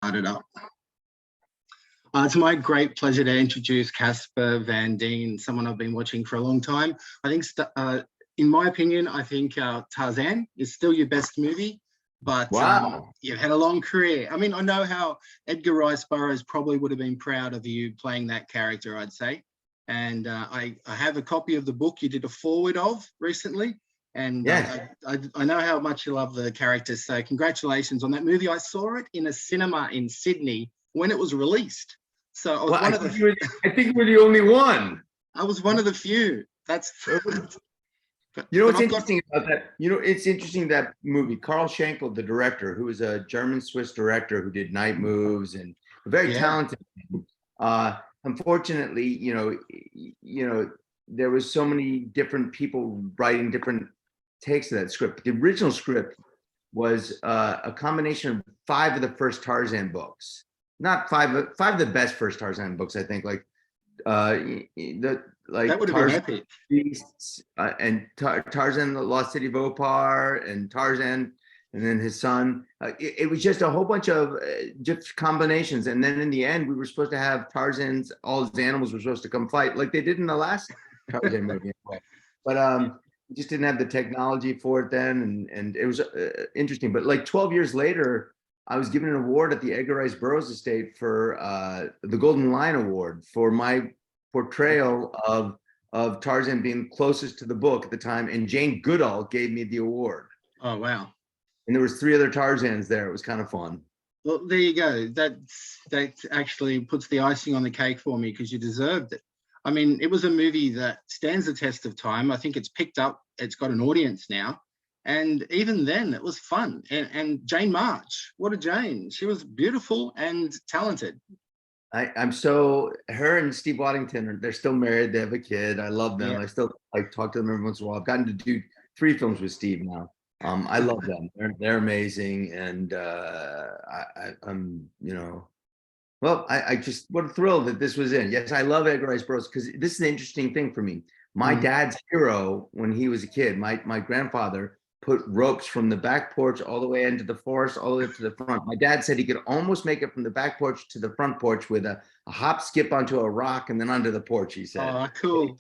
Start it up. It's my great pleasure to introduce Casper Van Dien, someone I've been watching for a long time. I think, in my opinion, I think Tarzan is still your best movie, but wow, you've had a long career. I mean, I know how Edgar Rice Burroughs probably would have been proud of you playing that character, I'd say. And I have a copy of the book you did a foreword of recently. And yes. I know how much you love the characters. So congratulations on that movie. I saw it in a cinema in Sydney when it was released. So I was Well, I think we're the only one. I was one of the few. That's you know what's interesting about that? You know, it's interesting that movie. Carl Schenkel, the director, who is a German-Swiss director who did Night Moves and very talented. Unfortunately, you know, there was so many different people writing different takes of that script. The original script was a combination of 5 of the first Tarzan books. Not 5 of the best first Tarzan books, I think. Like that would have been epic. Beasts, and Tarzan, the Lost City of Opar, and Tarzan, and then his son. It was just a whole bunch of just combinations. And then in the end, we were supposed to have Tarzan's, all his animals were supposed to come fight, like they did in the last Tarzan movie. But we just didn't have the technology for it then, and it was interesting. But like 12 years later, I was given an award at the Edgar Rice Burroughs Estate for the Golden Lion Award for my portrayal of Tarzan being closest to the book at the time, and Jane Goodall gave me the award. Oh wow! And there was 3 other Tarzans there. It was kind of fun. Well, there you go. That actually puts the icing on the cake for me, because you deserved it. I mean, it was a movie that stands the test of time. I think it's picked up. It's got an audience now. And even then, it was fun. And Jane March, what a Jane. She was beautiful and talented. I'm so, her and Steve Waddington, they're still married. They have a kid. I love them. Yeah. I still talk to them every once in a while. I've gotten to do 3 films with Steve now. I love them. They're amazing. And I'm, you know, well, I just, what a thrill that this was in. Yes, I love Edgar Rice Burroughs, because this is an interesting thing for me. My dad's hero when he was a kid, my grandfather, put ropes from the back porch all the way into the forest, all the way up to the front. My dad said he could almost make it from the back porch to the front porch with a hop, skip onto a rock, and then onto the porch, he said. Oh, cool.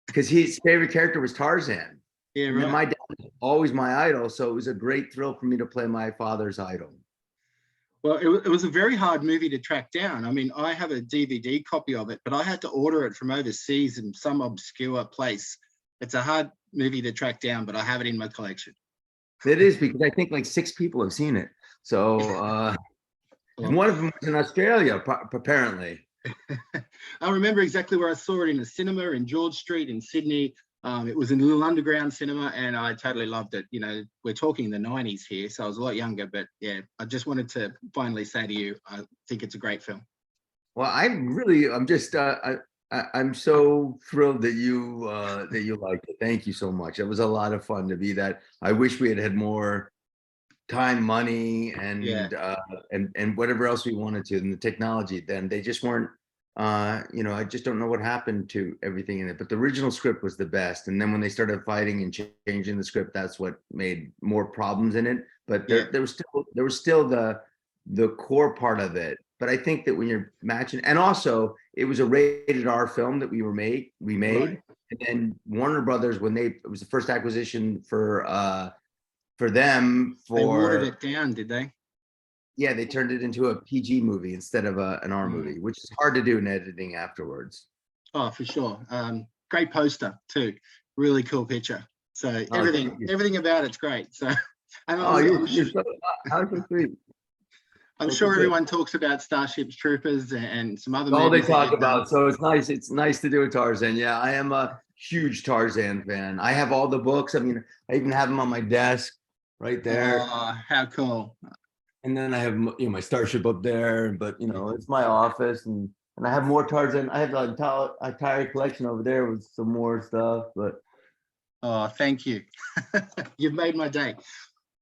Because his favorite character was Tarzan. Yeah, right. And my dad was always my idol, so it was a great thrill for me to play my father's idol. Well, it was a very hard movie to track down. I mean, I have a DVD copy of it, but I had to order it from overseas in some obscure place. It's a hard movie to track down, but I have it in my collection. It is, because I think like 6 people have seen it. So and one of them was in Australia, apparently. I remember exactly where I saw it, in a cinema in George Street in Sydney. It was in a little underground cinema, and I totally loved it. You know, we're talking the 90s here, so I was a lot younger, but yeah, I just wanted to finally say to you, I think it's a great film. Well, I'm just I'm so thrilled that you liked it. Thank you so much. It was a lot of fun to be that. I wish we had more time, money, and and whatever else we wanted to, and the technology. Then they just weren't. You know, I just don't know what happened to everything in it. But the original script was the best. And then when they started fighting and changing the script, that's what made more problems in it. But there was still the core part of it. But I think that when you're matching, and also it was a rated R film that we made, right. And then Warner Brothers, it was the first acquisition for them. They watered it down, did they? Yeah, they turned it into a PG movie instead of an R movie, which is hard to do in editing afterwards. Oh, for sure. Great poster too. Really cool picture. So everything about it's great. So you're so sweet. I'm sure everyone talks about Starship Troopers and some other movies. All they talk about. So it's nice. It's nice to do a Tarzan. Yeah, I am a huge Tarzan fan. I have all the books. I mean, I even have them on my desk right there. Oh, how cool. And then I have my Starship up there, but it's my office, and I have more Tarzan. I have an entire collection over there with some more stuff. But oh, thank you. You've made my day.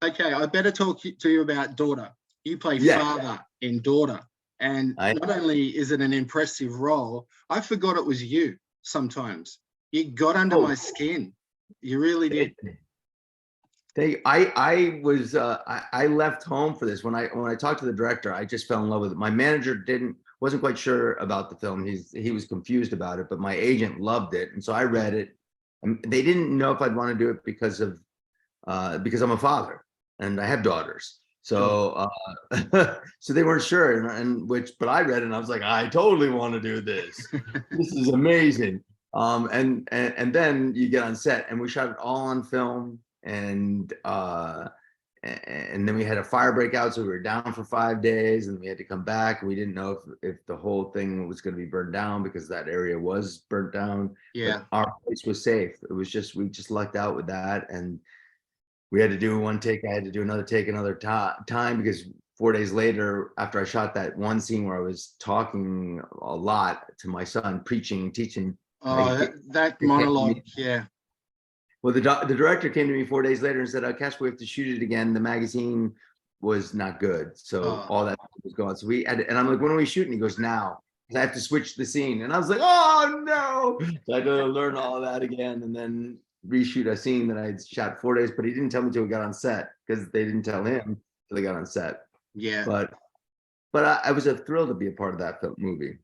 Okay, I better talk to you about Daughter. You play father in Daughter, and not only is it an impressive role, I forgot it was you. Sometimes you got under my skin. You really did. I left home for this. When I talked to the director, I just fell in love with it. My manager wasn't quite sure about the film. He was confused about it, but my agent loved it, and so I read it. And they didn't know if I'd want to do it because I'm a father and I have daughters. So so they weren't sure, but I read it and I was like, I totally want to do this. This is amazing. And then you get on set, and we shot it all on film, and then we had a fire break out, so we were down for 5 days, and we had to come back. We didn't know if the whole thing was going to be burned down, because that area was burnt down. Yeah. But our place was safe. It was just, we just lucked out with that, and we had to do one take. I had to do another take another time, because 4 days later, after I shot that one scene where I was talking a lot to my son, preaching, teaching. Oh, that monologue, yeah. Well, the director came to me 4 days later and said, Casper, we have to shoot it again. The magazine was not good. So all that was gone. So we had, and I'm like, when are we shooting? He goes, now. I have to switch the scene. And I was like, oh no. So I had to learn all that again, and then reshoot a scene that I had shot 4 days, but he didn't tell me until we got on set, because they didn't tell him until they got on set. Yeah. But I was a thrill to be a part of that movie.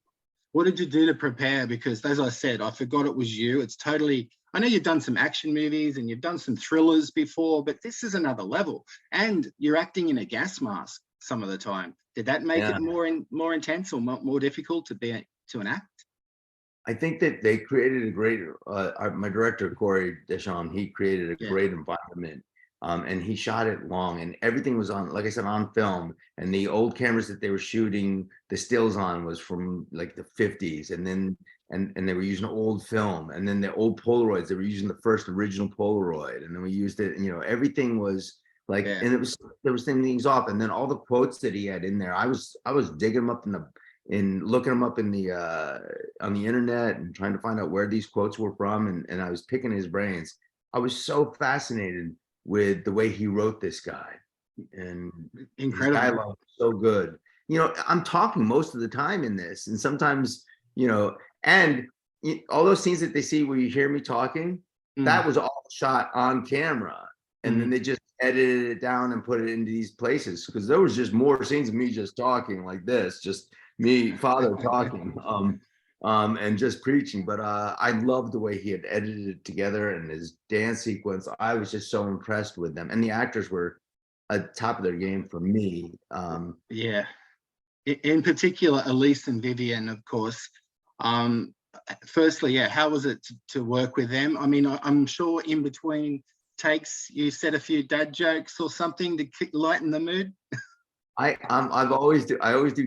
What did you do to prepare? Because as I said, I forgot it was you. It's totally, I know you've done some action movies and you've done some thrillers before, but this is another level. And you're acting in a gas mask some of the time. Did that make it more intense or more difficult to enact? I think that they created a great, my director, Corey Deschamps, he created a great environment. And he shot it long, and everything was on, like I said, on film. And the old cameras that they were shooting the stills on was from like the 50s, and then and they were using old film, and then the old Polaroids, they were using the first original Polaroid, and then we used it, and everything was like, and there was things off. And then all the quotes that he had in there, I was digging them up looking them up in the on the internet, and trying to find out where these quotes were from, and I was picking his brains. I was so fascinated with the way he wrote this guy, and incredible dialogue, so good. I'm talking most of the time in this, and sometimes, and all those scenes that they see where you hear me talking, that was all shot on camera, and then they just edited it down and put it into these places, because there was just more scenes of me just talking like this, just me, father, talking. And just preaching. But I loved the way he had edited it together, and his dance sequence. I was just so impressed with them, and the actors were at top of their game for me. Yeah, in particular, Elyse and Vivien, of course. Firstly, how was it to work with them? I mean, I'm sure in between takes you said a few dad jokes or something to lighten the mood. I always do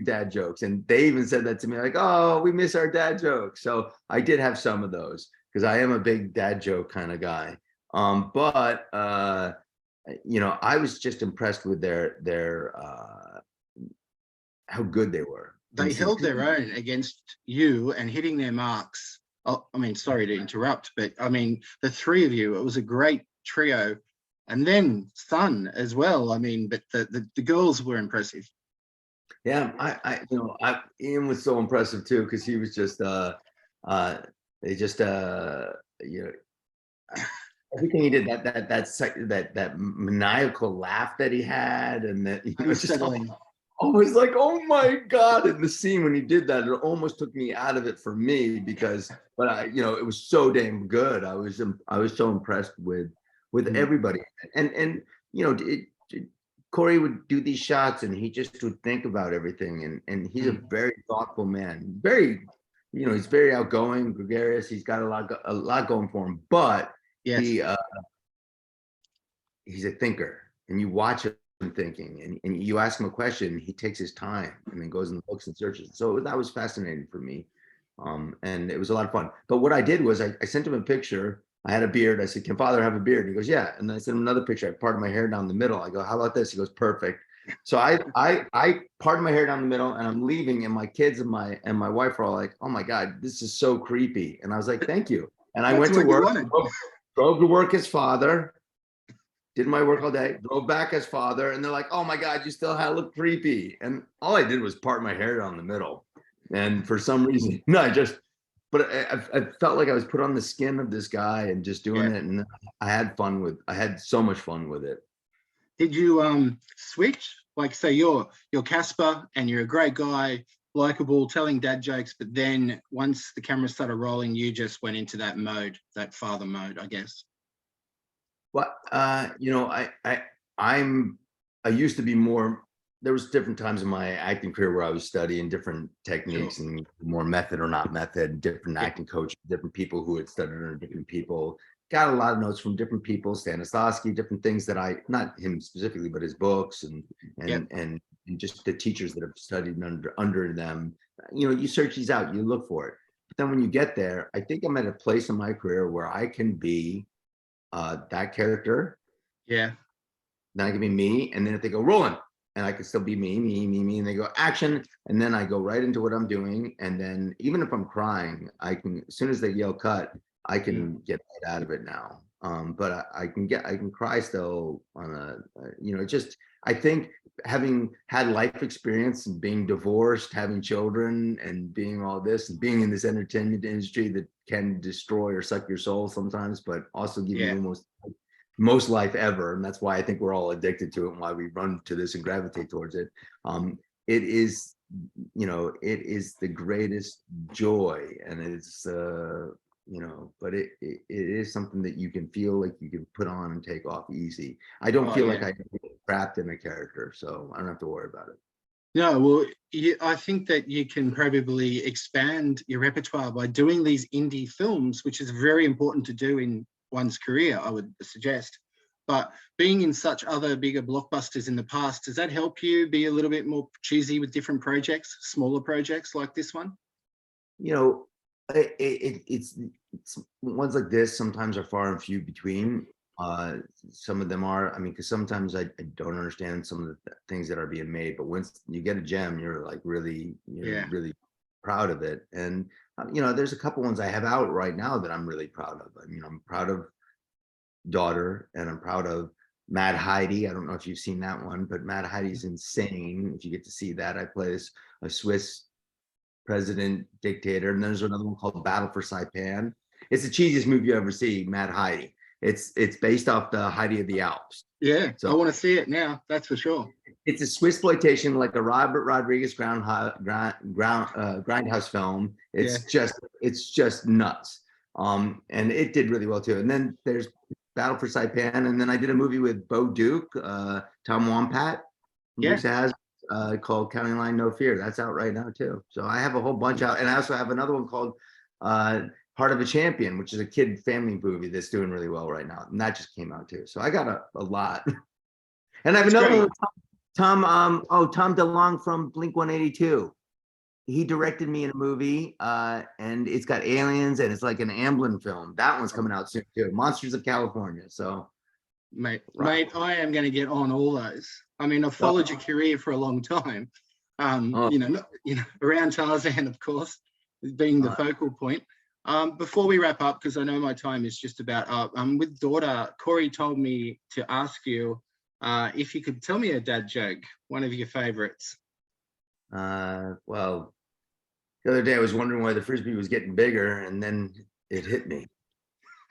dad jokes, and they even said that to me, like, oh, we miss our dad jokes. So I did have some of those, because I am a big dad joke kind of guy. But I was just impressed with their how good they were. They held their own against you and hitting their marks. Oh, I mean, sorry to interrupt, but I mean, the three of you, it was a great trio. And then Sun as well. I mean, but the girls were impressive. Yeah, Ian was so impressive too, because he was just everything he did, that maniacal laugh that he had, and that I was like, oh my God. In the scene when he did that, it almost took me out of it for me, but it was so damn good. I was so impressed with everybody, and Corey would do these shots, and he just would think about everything, and he's a very thoughtful man, he's very outgoing, gregarious. He's got a lot going for him, but he's a thinker, and you watch him thinking, and you ask him a question, he takes his time and then goes and looks and searches. So that was fascinating for me, and it was a lot of fun. But what I did was I sent him a picture. I had a beard. I said, can father have a beard? He goes, yeah. And I sent him another picture. I parted my hair down the middle. I go, how about this? He goes, perfect. So I parted my hair down the middle, and I'm leaving, and my kids and my wife are all like, oh my God, this is so creepy. And I was like, thank you. And I went to work, drove to work as father, did my work all day, drove back as father, and they're like, oh my God, you still look creepy. And all I did was part my hair down the middle. And for some reason, but I felt like I was put on the skin of this guy and just doing Yeah. it, and I had so much fun with it. Did you switch? Like, say you're Casper and you're a great guy, likable, telling dad jokes, but then once the camera started rolling, you just went into that mode, that father mode, I guess. Well, you know, I used to be more. There was different times in my acting career where I was studying different Sure. techniques and more method or not method, different Yeah. acting coaches, different people who had studied under different people. Got a lot of notes from different people, Stanislavski, different things that not him specifically, but his books and Yep. and and and just the teachers that have studied under them. You know, you search these out, you look for it. But then when you get there, I think I'm at a place in my career where I can be that character, Yeah. then I can be me, and then if they go rolling, and I can still be me, and they go action, and then I go right into what I'm doing, and then even if I'm crying, I can, as soon as they yell cut, I Mm. can get right out of it now. But I can cry still on you know, just I think having had life experience and being divorced, having children, and being all this, and being in this entertainment industry that can destroy or suck your soul sometimes, but also give you Yeah. almost most life ever, and that's why I think we're all addicted to it and why we run to this and gravitate towards it. It is, you know, it is the greatest joy, and it's you know, but it is something that you can feel like you can put on and take off easy. I don't Oh feel like yeah. I get trapped in a character, so I don't have to worry about it. No, well, I think that you can probably expand your repertoire by doing these indie films, which is very important to do in one's career, I would suggest. But being in such other bigger blockbusters in the past, does that help you be a little bit more choosy with different projects, smaller projects like this one? You know, it's ones like this sometimes are far and few between. Some of them are, I mean, because sometimes I don't understand some of the things that are being made, but once you get a gem, you're Yeah. really proud of it. And you know, there's a couple ones I have out right now that I'm really proud of. I mean, I'm proud of Daughter, and I'm proud of Mad Heidi. I don't know if you've seen that one, but Mad Heidi's insane. If you get to see that, I play a Swiss president dictator, and there's another one called Battle for Saipan. It's the cheesiest movie you ever see, Mad Heidi. It's based off the Heidi of the Alps. Yeah, I So want to see it now, that's for sure. it's a Swiss exploitation, like a Robert Rodriguez grindhouse film. Yeah. It's just nuts. And it did really well too. And then there's Battle for Saipan, and then I did a movie with Bo Duke, Tom Wampat from Yeah. Dukes Has, called County Line No Fear. That's out right now too. So I have a whole bunch out, and I also have another one called Heart of a Champion, which is a kid family movie that's doing really well right now, and that just came out too. So I got a lot. And I have That's another one great. with Tom DeLonge from Blink 182. He directed me in a movie, and it's got aliens, and it's like an Amblin film. That one's coming out soon too. Monsters of California. So right. Mate, I am going to get on all those. I mean, I've followed your career for a long time. Oh, Around Tarzan, of course, being the uh, focal point. Before we wrap up, because I know my time is just about up, with Daughter, Corey told me to ask you if you could tell me a dad joke, one of your favorites. well, the other day I was wondering why the frisbee was getting bigger, and then it hit me.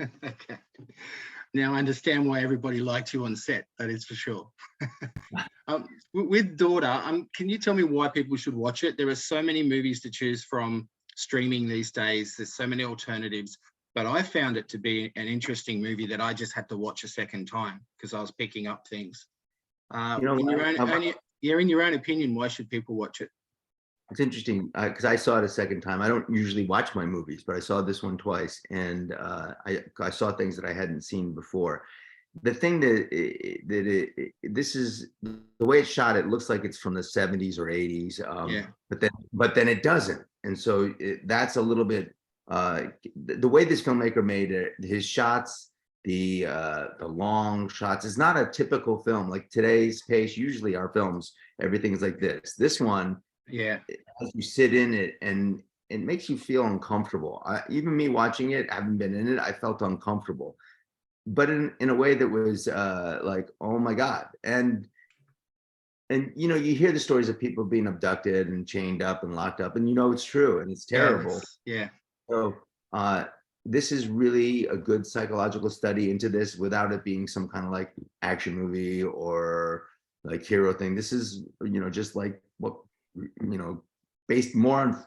Okay. Now I understand why everybody liked you on set, that is for sure. With Daughter, can you tell me why people should watch it? There are so many movies to choose from streaming these days. There's so many alternatives, but I found it to be an interesting movie that I just had to watch a second time because I was picking up things. You know, In your own opinion, why should people watch it? it's interesting because I saw it a second time. I don't usually watch my movies, but I saw this one twice, and I saw things that I hadn't seen before. The thing this is the way it's shot. It looks like it's from the 70s or 80s, Yeah, but then it doesn't, and so that's a little bit the way this filmmaker made it. His shots, the long shots, is not a typical film like today's pace. Usually, our films, everything's like this. This one, yeah, as you sit in it, and it makes you feel uncomfortable. Even me watching it, having been in it, I felt uncomfortable, but in a way that was like, oh my God. And you know, you hear the stories of people being abducted and chained up and locked up, and you know it's true and it's terrible. yeah, So this is really a good psychological study into this without it being some kind of like action movie or like hero thing. This is, just like what, based more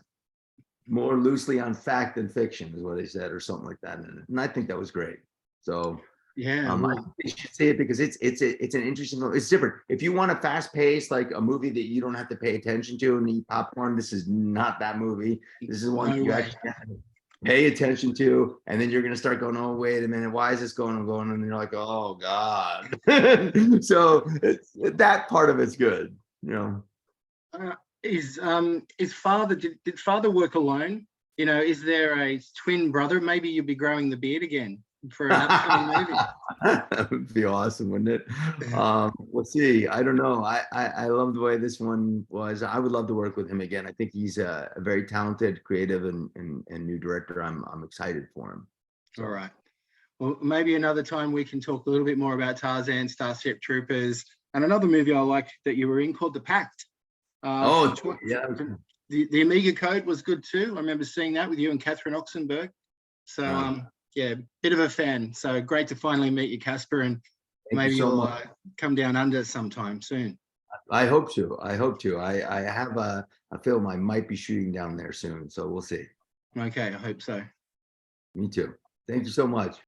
loosely on fact than fiction is what they said, or something like that. And I think that was great. So Yeah, I well, think you should see it because it's an interesting, it's different. If you want a fast pace, like a movie that you don't have to pay attention to and eat popcorn, this is not that movie. This is one no that you way. actually have to pay attention to, and then you're gonna start going, oh, wait a minute, why is this going and going? And you're like, oh God. So that part of it's good, Is father, did father work alone? Is there a twin brother? Maybe you'll be growing the beard again for an upcoming movie. That would be awesome, wouldn't it? We'll see. I don't know. I love the way this one was. I would love to work with him again. I think he's a very talented, creative, and new director. I'm excited for him. So. All right. Well, maybe another time we can talk a little bit more about Tarzan, Starship Troopers, and another movie I liked that you were in called The Pact. Yeah. The Amiga Code was good too. I remember seeing that with you and Catherine Oxenberg. So yeah, bit of a fan. So great to finally meet you, Casper, and maybe you'll come down under sometime soon. I hope to. I have a film I might be shooting down there soon, so we'll see. Okay, I hope so. Me too. Thank you so much.